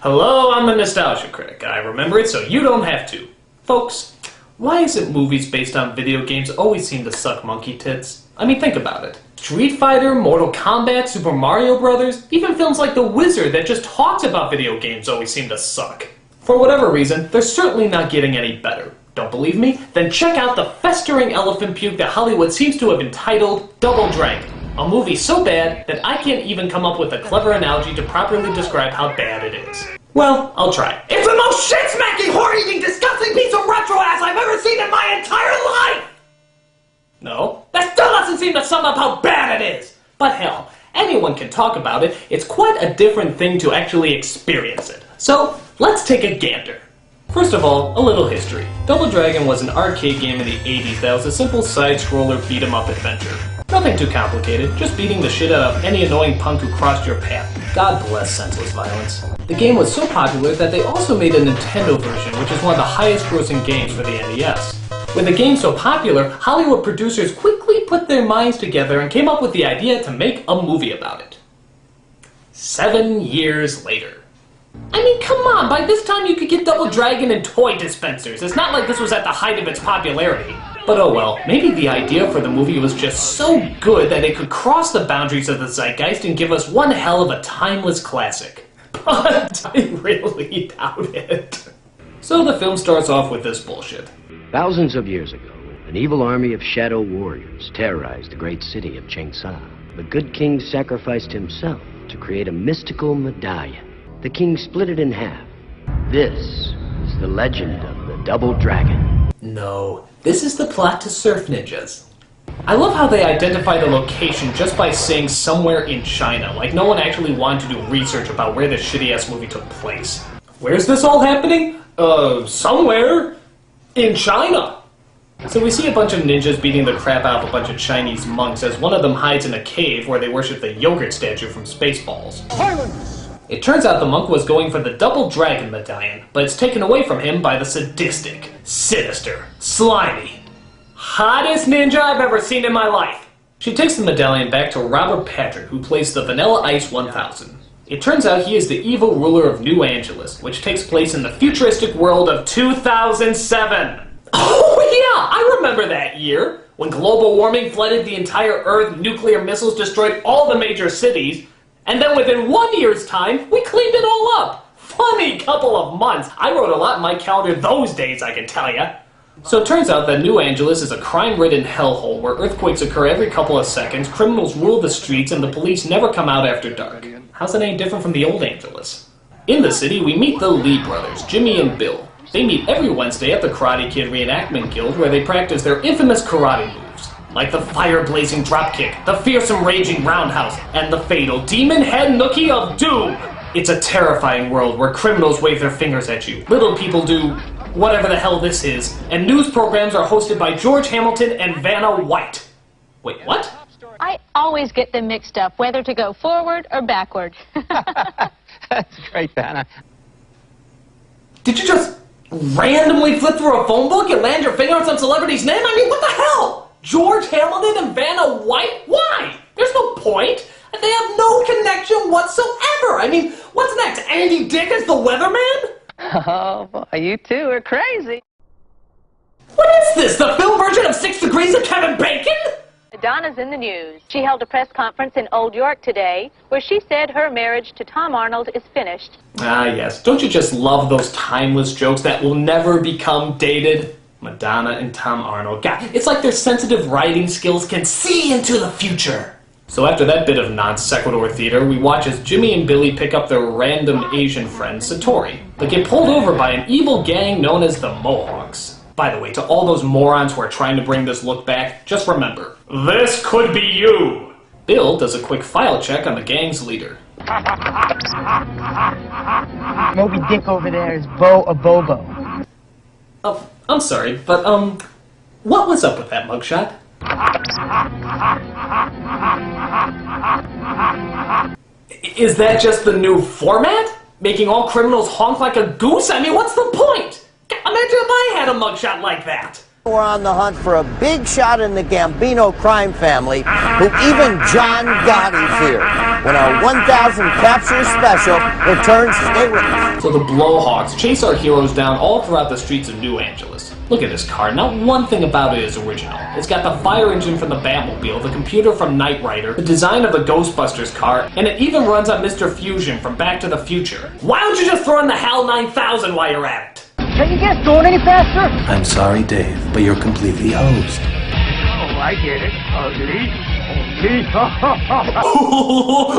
Hello, I'm the Nostalgia Critic. I remember it so you don't have to. Folks, why is it movies based on video games always seem to suck monkey tits? I mean, think about it. Street Fighter, Mortal Kombat, Super Mario Brothers, even films like The Wizard that just talks about video games always seem to suck. For whatever reason, they're certainly not getting any better. Don't believe me? Then check out the festering elephant puke that Hollywood seems to have entitled Double Dragon. A movie so bad that I can't even come up with a clever analogy to properly describe how bad it is. Well, I'll try. It's the most shit-smacking, whore-eating, disgusting piece of retro-ass I've ever seen in my entire life! No, that still doesn't seem to sum up how bad it is! But hell, anyone can talk about it. It's quite a different thing to actually experience it. So, let's take a gander. First of all, a little history. Double Dragon was an arcade game in the 80s that was a simple side-scroller beat-em-up adventure. Nothing too complicated, just beating the shit out of any annoying punk who crossed your path. God bless senseless violence. The game was so popular that they also made a Nintendo version, which is one of the highest-grossing games for the NES. With the game so popular, Hollywood producers quickly put their minds together and came up with the idea to make a movie about it. 7 years later. I mean, come on, by this time you could get Double Dragon in toy dispensers. It's not like this was at the height of its popularity. But oh well, maybe the idea for the movie was just so good that it could cross the boundaries of the zeitgeist and give us one hell of a timeless classic. But I really doubt it. So the film starts off with this bullshit. Thousands of years ago, an evil army of shadow warriors terrorized the great city of Chengsha. The good king sacrificed himself to create a mystical medallion. The king split it in half. This is the legend of the Double Dragon. No, this is the plot to Surf Ninjas. I love how they identify the location just by saying somewhere in China, like no one actually wanted to do research about where this shitty-ass movie took place. Where's this all happening? Somewhere in China. So we see a bunch of ninjas beating the crap out of a bunch of Chinese monks as one of them hides in a cave where they worship the yogurt statue from Spaceballs. Silence! It turns out the monk was going for the Double Dragon medallion, but it's taken away from him by the sadistic, sinister, slimy, hottest ninja I've ever seen in my life. She takes the medallion back to Robert Patrick, who plays the Vanilla Ice 1000. It turns out he is the evil ruler of New Angeles, which takes place in the futuristic world of 2007. Oh yeah, I remember that year, when global warming flooded the entire Earth, nuclear missiles destroyed all the major cities, and then within 1 year's time, we cleaned it all up. Funny couple of months. I wrote a lot in my calendar those days, I can tell ya. So it turns out that New Angeles is a crime-ridden hellhole where earthquakes occur every couple of seconds, criminals rule the streets, and the police never come out after dark. How's that any different from the old Angeles? In the city, we meet the Lee brothers, Jimmy and Bill. They meet every Wednesday at the Karate Kid Reenactment Guild where they practice their infamous karate moves. Like the fire-blazing dropkick, the fearsome raging roundhouse, and the fatal demon head nookie of doom! It's a terrifying world where criminals wave their fingers at you, little people do whatever the hell this is, and news programs are hosted by George Hamilton and Vanna White. Wait, what? I always get them mixed up, whether to go forward or backward. That's great, Vanna. Did you just randomly flip through a phone book and land your finger on some celebrity's name? I mean, what the hell? George Hamilton and Vanna White? Why? There's no point. They have no connection whatsoever. I mean, what's next? Andy Dick as the weatherman? Oh, boy, you two are crazy. What is this, the film version of 6 Degrees of Kevin Bacon? Madonna's in the news. She held a press conference in Old York today where she said her marriage to Tom Arnold is finished. Ah, yes. Don't you just love those timeless jokes that will never become dated? Madonna and Tom Arnold. God, it's like their sensitive writing skills can see into the future. So after that bit of non-sequitur theater, we watch as Jimmy and Billy pick up their random Asian friend, Satori, but get pulled over by an evil gang known as the Mohawks. By the way, to all those morons who are trying to bring this look back, just remember, this could be you! Bill does a quick file check on the gang's leader. Moby Dick over there is a Bobo. Oh, I'm sorry, but, what was up with that mugshot? Is that just the new format? Making all criminals honk like a goose? I mean, what's the point? Imagine if I had a mugshot like that. We're on the hunt for a big shot in the Gambino crime family, who even John Gotti's here. When our 1,000 captures special returns, stay with us. So the Blowhawks chase our heroes down all throughout the streets of New Angeles. Look at this car. Not one thing about it is original. It's got the fire engine from the Batmobile, the computer from Knight Rider, the design of the Ghostbusters car, and it even runs on Mr. Fusion from Back to the Future. Why don't you just throw in the HAL 9000 while you're at it? Can you get going any faster? I'm sorry, Dave, but you're completely hosed. Oh, I get it. Ugly.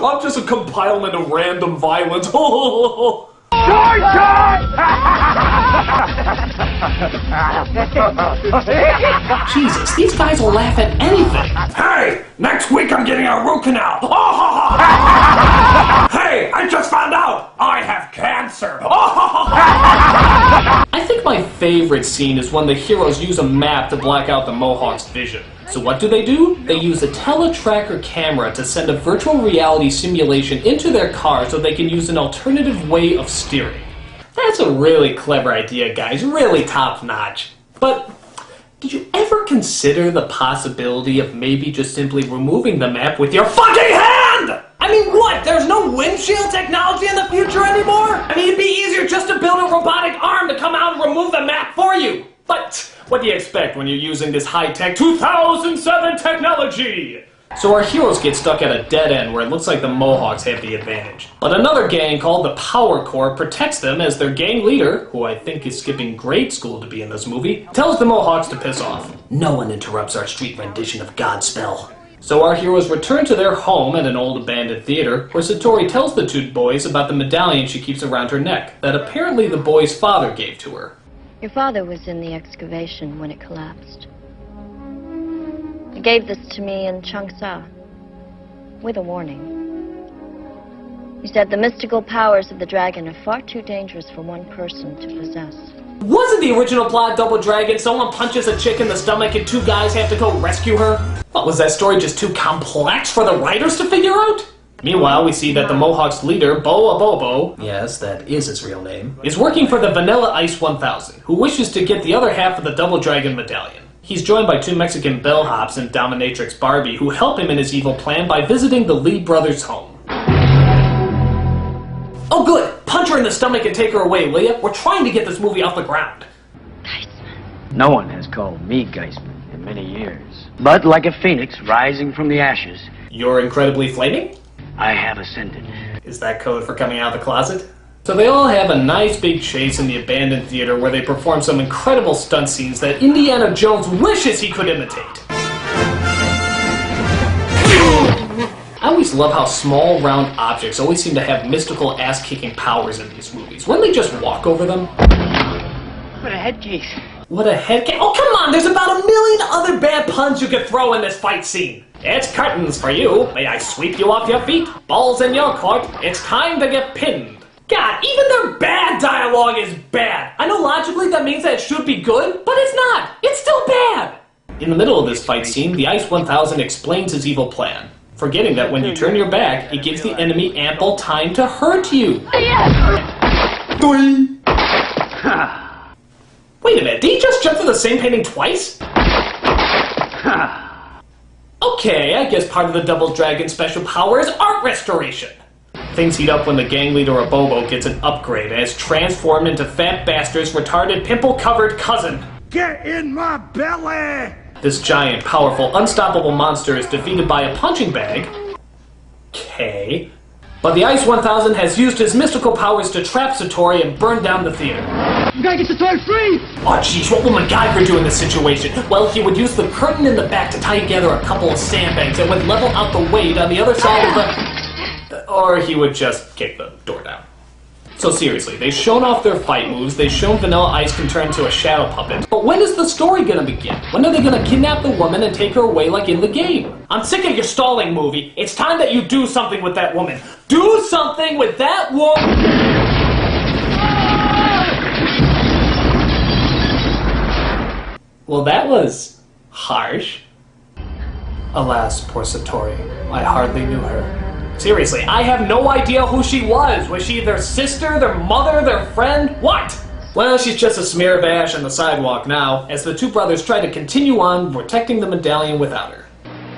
I'm just a compilement of random violence. Jesus, these guys will laugh at anything. Hey, next week I'm getting a root canal. Hey, I just found out I have cancer. I think my favorite scene is when the heroes use a map to black out the Mohawks' vision. So what do? They use a teletracker camera to send a virtual reality simulation into their car so they can use an alternative way of steering. That's a really clever idea, guys. Really top-notch. But did you ever consider the possibility of maybe just simply removing the map with your fucking hand? I mean, what? There's no windshield technology in the future anymore? I mean, it'd be easier just to build a robotic arm to come out and remove the map for you. But what do you expect when you're using this high-tech 2007 technology? So our heroes get stuck at a dead end where it looks like the Mohawks have the advantage. But another gang called the Power Corps protects them as their gang leader, who I think is skipping grade school to be in this movie, tells the Mohawks to piss off. No one interrupts our street rendition of Godspell. So our heroes return to their home at an old abandoned theater, where Satori tells the two boys about the medallion she keeps around her neck, that apparently the boy's father gave to her. Your father was in the excavation when it collapsed. He gave this to me in Changsha, with a warning. He said the mystical powers of the dragon are far too dangerous for one person to possess. Wasn't the original plot Double Dragon someone punches a chick in the stomach and two guys have to go rescue her? What, was that story just too complex for the writers to figure out? Meanwhile, we see that the Mohawks' leader, Bo Abobo, yes, that is his real name, is working for the Vanilla Ice 1000, who wishes to get the other half of the Double Dragon medallion. He's joined by two Mexican bellhops and dominatrix Barbie, who help him in his evil plan by visiting the Lee brothers' home. Oh good! Punch her in the stomach and take her away, will ya? We're trying to get this movie off the ground. No one has called me Geisman in many years. But like a phoenix rising from the ashes, You're incredibly flaming? I have ascended. Is that code for coming out of the closet? So they all have a nice big chase in the abandoned theater where they perform some incredible stunt scenes that Indiana Jones wishes he could imitate. I always love how small, round objects always seem to have mystical ass-kicking powers in these movies. Wouldn't they just walk over them? What a head case. What a head case. Oh, come on! There's about a million other bad puns you could throw in this fight scene. It's curtains for you. May I sweep you off your feet? Balls in your court. It's time to get pinned. God, even their bad dialogue is bad. I know logically that means that it should be good, but it's not. It's still bad. In the middle of this fight scene, the Ice 1000 explains his evil plan, forgetting that when you turn your back, it gives the enemy ample time to hurt you. Wait a minute, did he just jump through the same painting twice? Okay, I guess part of the Double Dragon special power is art restoration. Things heat up when the gang leader Abobo gets an upgrade and is transformed into Fat Bastard's retarded, pimple-covered cousin. Get in my belly! This giant, powerful, unstoppable monster is defeated by a punching bag. Okay. But the Ice 1000 has used his mystical powers to trap Satori and burn down the theater. You gotta get Satori free! Oh jeez, what will MacGyver do in this situation? Well, he would use the curtain in the back to tie together a couple of sandbags that would level out the weight on the other side of the... Or he would just kick the door down. So seriously, they've shown off their fight moves, they've shown Vanilla Ice can turn into a shadow puppet, but when is the story gonna begin? When are they gonna kidnap the woman and take her away like in the game? I'm sick of your stalling, movie. It's time that you do something with that woman. Do something with that woman! Well, that was harsh. Alas, poor Satori. I hardly knew her. Seriously, I have no idea who she was. Was she their sister, their mother, their friend? What? Well, she's just a smear of ash on the sidewalk now, as the two brothers try to continue on protecting the medallion without her.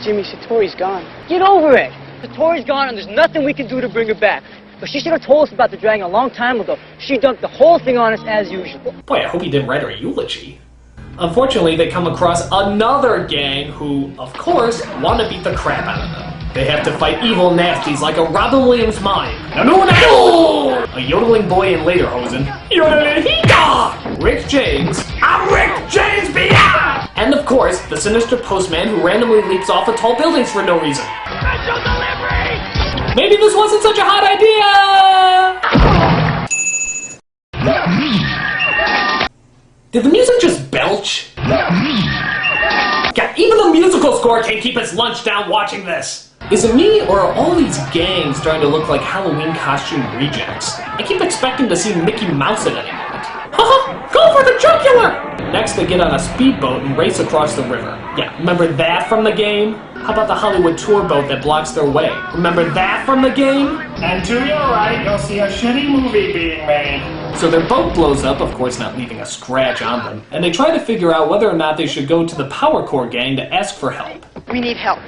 Jimmy, Satori's gone. Get over it! Satori's gone and there's nothing we can do to bring her back. But she should have told us about the dragon a long time ago. She dumped the whole thing on us as usual. Boy, I hope he didn't write her a eulogy. Unfortunately, they come across another gang who, of course, want to beat the crap out of them. They have to fight evil nasties like a Robin Williams mime. A yodeling boy in Lederhosen. Yodelahika! Rick James. I'm Rick James Beyond! And of course, the sinister postman who randomly leaps off of tall buildings for no reason. Special delivery! Maybe this wasn't such a hot idea! Did the music just belch? God, even the musical score can't keep its lunch down watching this. Is it me, or are all these gangs starting to look like Halloween costume rejects? I keep expecting to see Mickey Mouse at any moment. Haha! Go for the jugular! Next, they get on a speedboat and race across the river. Yeah, remember that from the game? How about the Hollywood tour boat that blocks their way? Remember that from the game? And to your right, you'll see a shitty movie being made. So their boat blows up, of course not leaving a scratch on them, and they try to figure out whether or not they should go to the Power Core gang to ask for help. We need help.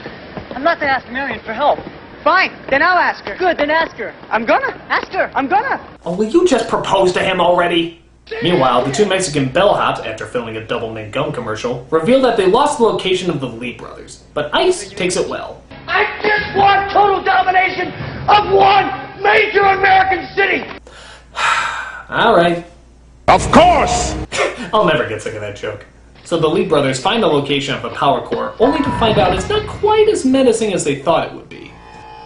I'm not gonna ask Marion for help. Fine, then I'll ask her. Good, then ask her. I'm gonna. Ask her. I'm gonna. Oh, will you just propose to him already? Meanwhile, the two Mexican bellhops, after filming a double-mint gum commercial, reveal that they lost the location of the Lee brothers, but Ice takes it well. I just want total domination of one major American city! Alright. Of course! I'll never get sick of that joke. So the Lee brothers find the location of the Power Core, only to find out it's not quite as menacing as they thought it would be.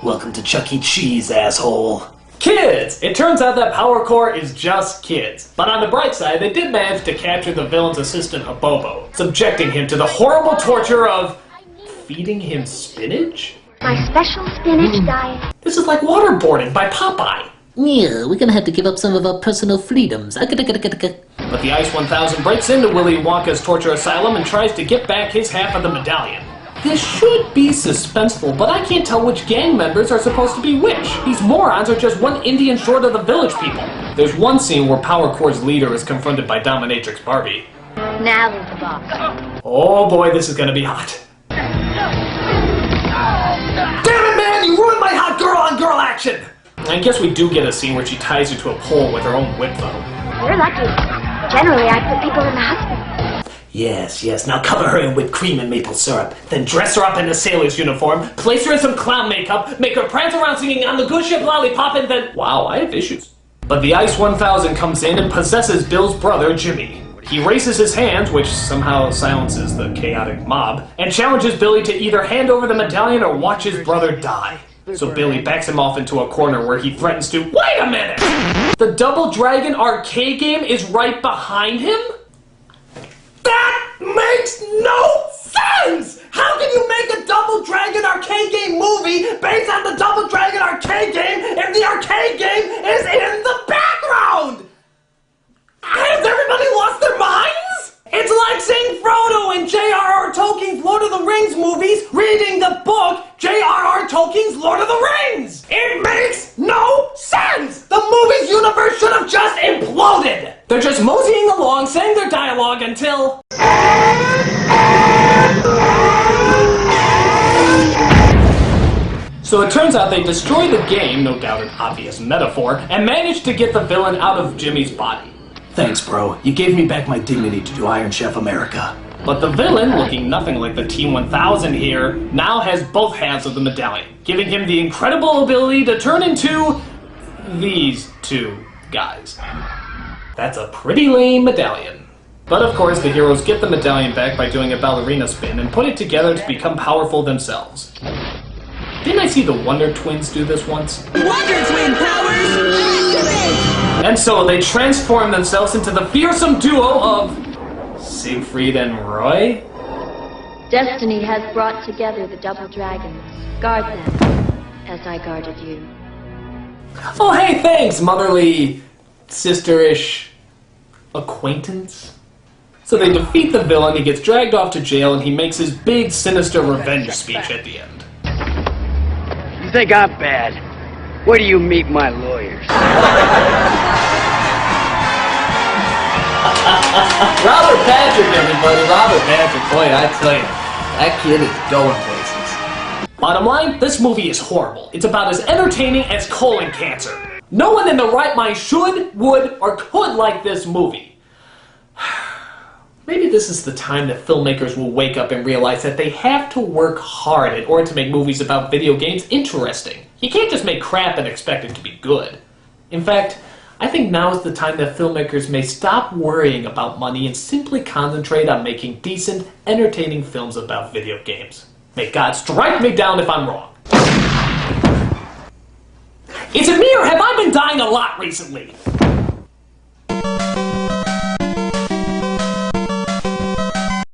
Welcome to Chuck E. Cheese, asshole. Kids! It turns out that Power Core is just kids. But on the bright side, they did manage to capture the villain's assistant, Abobo, subjecting him to the horrible torture of feeding him spinach? My special spinach diet. This is like waterboarding by Popeye. Yeah, we're gonna have to give up some of our personal freedoms. But the Ice 1000 breaks into Willy Wonka's torture asylum and tries to get back his half of the medallion. This should be suspenseful, but I can't tell which gang members are supposed to be which. These morons are just one Indian short of the village people. There's one scene where Power Core's leader is confronted by Dominatrix Barbie. Now there's the boss. Oh boy, this is gonna be hot. Damn it, man! You ruined my hot girl-on-girl action! I guess we do get a scene where she ties you to a pole with her own whip, though. You're lucky. Generally, I put people in the hospital. Yes, now cover her in whipped cream and maple syrup. Then dress her up in a sailor's uniform, place her in some clown makeup, make her prance around singing On the Good Ship Lollipop, and then... Wow, I have issues. But the Ice 1000 comes in and possesses Bill's brother, Jimmy. He raises his hands, which somehow silences the chaotic mob, and challenges Billy to either hand over the medallion or watch his brother die. So Billy backs him off into a corner where he threatens to, wait a minute! The Double Dragon arcade game is right behind him? That makes no sense! How can you make a Double Dragon arcade game movie based on the Double Dragon arcade game if the arcade game is in the background? Has everybody lost their minds? It's like seeing Frodo in J.R.R. Tolkien's Lord of the Rings movies reading the book J.R.R. Tolkien's Lord of the Rings! It makes no sense! The movie's universe should have just imploded! They're just moseying along, saying their dialogue until... So it turns out they destroy the game, no doubt an obvious metaphor, and manage to get the villain out of Jimmy's body. Thanks, bro. You gave me back my dignity to do Iron Chef America. But the villain, looking nothing like the T-1000 here, now has both halves of the medallion, giving him the incredible ability to turn into these two guys. That's a pretty lame medallion. But of course, the heroes get the medallion back by doing a ballerina spin and put it together to become powerful themselves. Didn't I see the Wonder Twins do this once? Wonder Twin powers activate! And so they transform themselves into the fearsome duo of Siegfried and Roy? Destiny has brought together the double dragons. Guard them, as I guarded you. Oh hey, thanks, motherly, sister-ish acquaintance. So they defeat the villain, he gets dragged off to jail, and he makes his big, sinister revenge speech at the end. You think I'm bad? Where do you meet my lawyers? Robert Patrick, everybody. Robert Patrick. Boy, I tell you, that kid is going places. Bottom line, this movie is horrible. It's about as entertaining as colon cancer. No one in their right mind should, would, or could like this movie. Maybe this is the time that filmmakers will wake up and realize that they have to work hard in order to make movies about video games interesting. You can't just make crap and expect it to be good. In fact, I think now is the time that filmmakers may stop worrying about money and simply concentrate on making decent, entertaining films about video games. May God strike me down if I'm wrong. Is it me or have I been dying a lot recently?